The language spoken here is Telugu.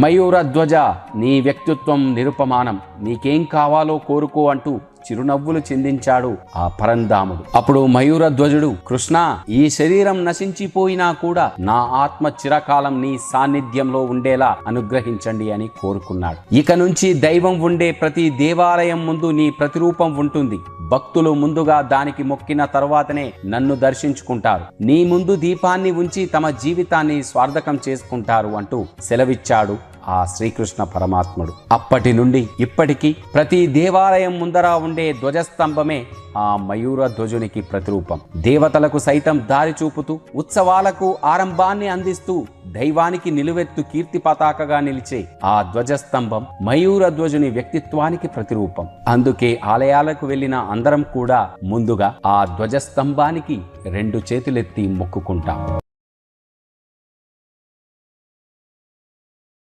మయూర ధ్వజ, నీ వ్యక్తిత్వం నిరుపమానం, నీకేం కావాలో కోరుకో అంటూ చిరునవ్వులు చిందించాడు ఆ పరంధాముడు. అప్పుడు మయూర ధ్వజుడు, కృష్ణ, ఈ శరీరం నశించిపోయినా కూడా నా ఆత్మ చిరకాలం నీ సాన్నిధ్యంలో ఉండేలా అనుగ్రహించండి అని కోరుకున్నాడు. ఇక నుంచి దైవం ఉండే ప్రతి దేవాలయం ముందు నీ ప్రతిరూపం ఉంటుంది. భక్తులు ముందుగా దానికి మొక్కిన తరువాతనే నన్ను దర్శించుకుంటారు. నీ ముందు దీపాన్ని ఉంచి తమ జీవితాన్ని స్వార్థకం చేసుకుంటారు అంటూ సెలవిచ్చాడు ఆ శ్రీకృష్ణ పరమాత్ముడు. అప్పటి నుండి ఇప్పటికీ ప్రతి దేవాలయం ముందర ఉండే ధ్వజస్తంభమే ఆ మయూర ధ్వజునికి ప్రతిరూపం. దేవతలకు సైతం దారి చూపుతూ, ఉత్సవాలకు ఆరంభాన్ని అందిస్తూ, దైవానికి నిలువెత్తు కీర్తి పతాకగా నిలిచే ఆ ధ్వజస్తంభం మయూర ధ్వజుని వ్యక్తిత్వానికి ప్రతిరూపం. అందుకే ఆలయాలకు వెళ్ళిన అందరం కూడా ముందుగా ఆ ధ్వజస్తంభానికి 2 చేతులెత్తి మొక్కుకుంటాం.